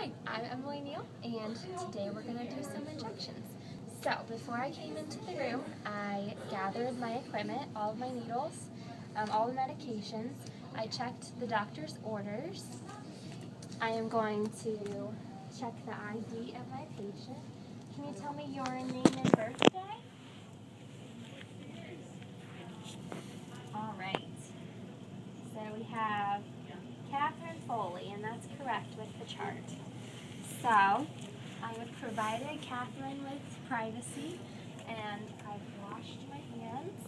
Hi, I'm Emily Neal, and today we're going to do some injections. So, before I came into the room, I gathered my equipment, all of my needles, all the medications. I checked the doctor's orders. I am going to check the ID of my patient. Can you tell me your name and birthday? All right. So we have Catherine Foley, and that's correct with the chart. So I have provided Catherine with privacy, and I've washed my hands,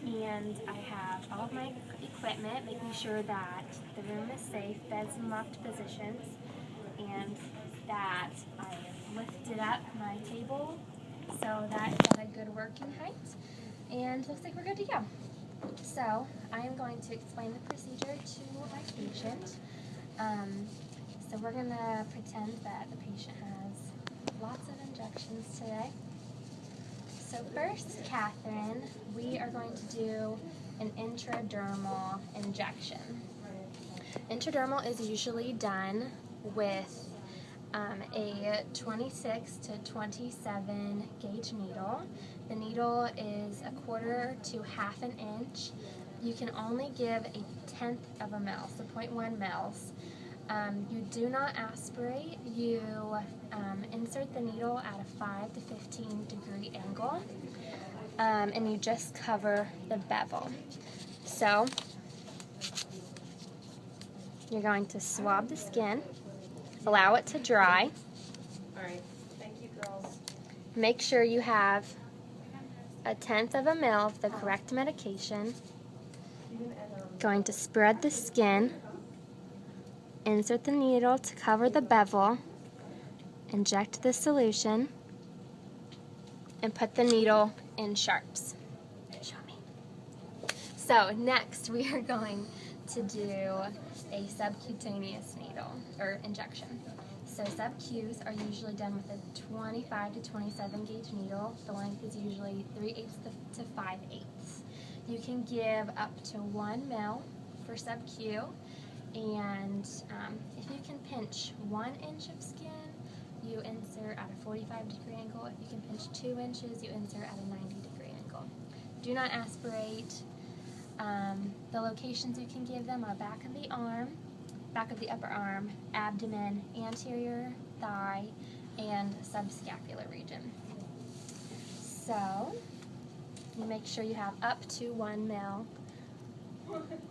and I have all of my equipment, making sure that the room is safe, beds in locked positions, and that I have lifted up my table so that it's at a good working height, and looks like we're good to go. So I am going to explain the procedure to my patient. So we're going to pretend that the patient has lots of injections today. So first, Catherine, we are going to do an intradermal injection. Intradermal is usually done with a 26 to 27 gauge needle. The needle is 1/4 to 1/2 inch. You can only give 1/10 of a mil, so 0.1 mils. You do not aspirate. You insert the needle at a 5 to 15 degree angle, and you just cover the bevel. So you're going to swab the skin, allow it to dry. All right, thank you, girls. Make sure you have 1/10 of a mil of the correct medication. Going to spread the skin, insert the needle to cover the bevel, inject the solution, and put the needle in sharps. Show me. So next we are going to do a subcutaneous needle, or injection. So sub-Qs are usually done with a 25 to 27 gauge needle. The length is usually 3/8 to 5/8. You can give up to 1 mil for sub-Q, and if you can pinch 1 inch of skin, you insert at a 45 degree angle. If you can pinch 2 inches, you insert at a 90 degree angle. Do not aspirate. The locations you can give them are back of the arm, back of the upper arm, abdomen, anterior thigh, and subscapular region. So you make sure you have up to 1 mil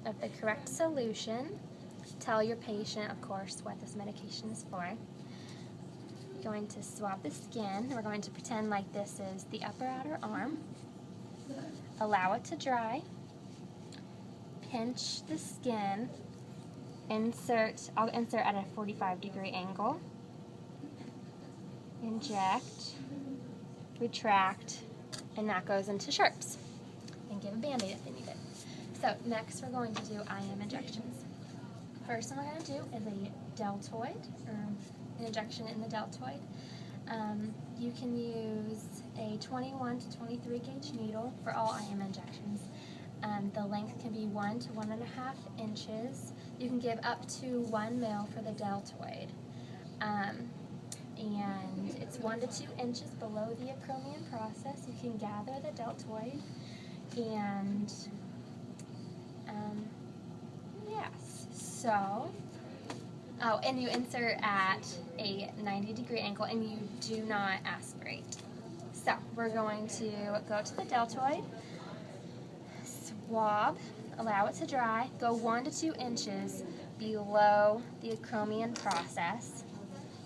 of the correct solution. Tell your patient, of course, what this medication is for. Going to swab the skin. We're going to pretend like this is the upper outer arm. Allow it to dry. Pinch the skin. I'll insert at a 45 degree angle. Inject, retract, and that goes into sharps. And give a band-aid if they need it. So next we're going to do IM injections. First one we're going to do is a deltoid, or an injection in the deltoid. You can use a 21 to 23 gauge needle for all IM injections. The length can be 1 to 1.5 inches. You can give up to 1 mil for the deltoid. And it's 1 to 2 inches below the acromion process. You can gather the deltoid, and yes. So, and you insert at a 90 degree angle, and you do not aspirate. So we're going to go to the deltoid, swab, allow it to dry, go 1 to 2 inches below the acromion process.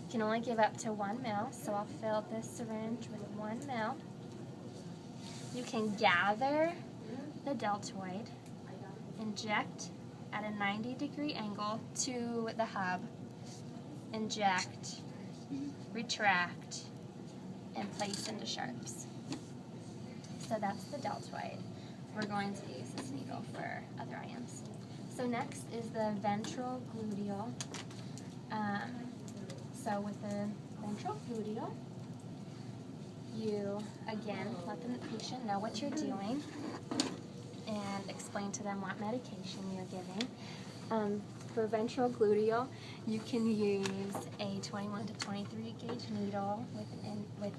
You can only give up to 1 mil, so I'll fill this syringe with 1 mil. You can gather the deltoid, inject at a 90 degree angle to the hub, inject, retract, and place into sharps. So that's the deltoid. We're going to use this needle for other IMs. So next is the ventral gluteal. So with the ventral gluteal, you, again, let the patient know what you're doing and explain to them what medication you're giving. For ventral gluteal, you can use a 21 to 23 gauge needle with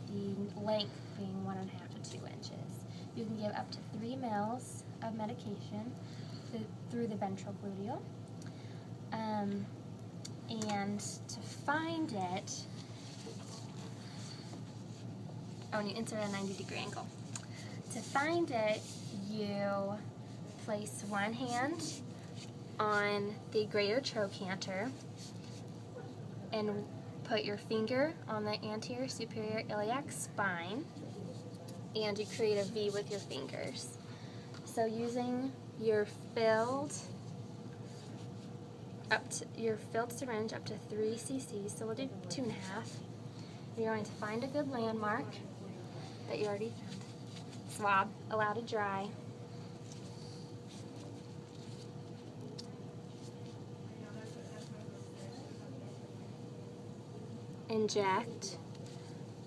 the length being 1.5 to 2 inches. You can give up to 3 mils of medication through the ventral gluteal. And to find it, and you insert at a 90-degree angle. To find it, you place one hand on the greater trochanter and put your finger on the anterior superior iliac spine, and you create a V with your fingers. So using your filled syringe up to 3 cc, so we'll do 2.5. You're going to find a good landmark that you already found. Swab, allow to dry. Inject.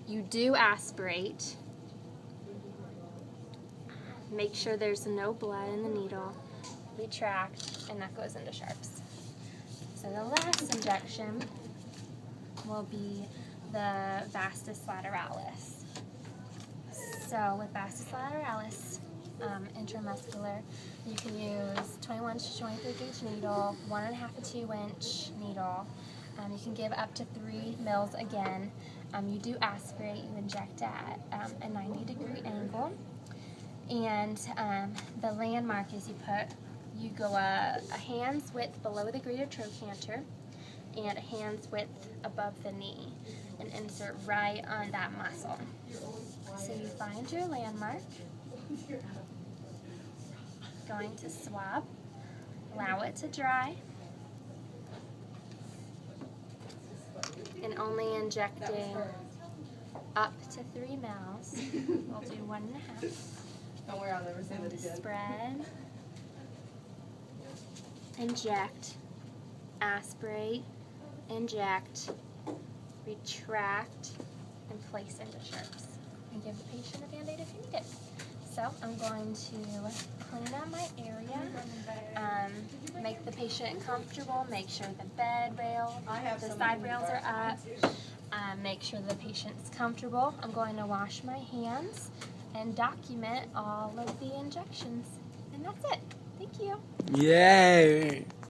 You do aspirate. Make sure there's no blood in the needle. Retract, and that goes into sharps. So the last injection will be the vastus lateralis. So with vastus lateralis intramuscular, you can use 21 to 23 gauge needle, 1.5 to 2 inch needle. You can give up to 3 mils again. You do aspirate, you inject at a 90-degree angle. And the landmark is you go a hand's width below the greater trochanter and a hand's width above the knee and insert right on that muscle. So you find your landmark, going to swab, allow it to dry, and only injecting up to 3 mils. We'll do 1.5. Don't worry, I'll never say that again. Spread, inject, aspirate, inject, retract, and place into sharps. And give the patient a Band-Aid if you need it. So I'm going to clean up my area, make the patient comfortable, make sure the bed rail, the side rails are up, make sure the patient's comfortable. I'm going to wash my hands and document all of the injections. And that's it. Thank you. Yay!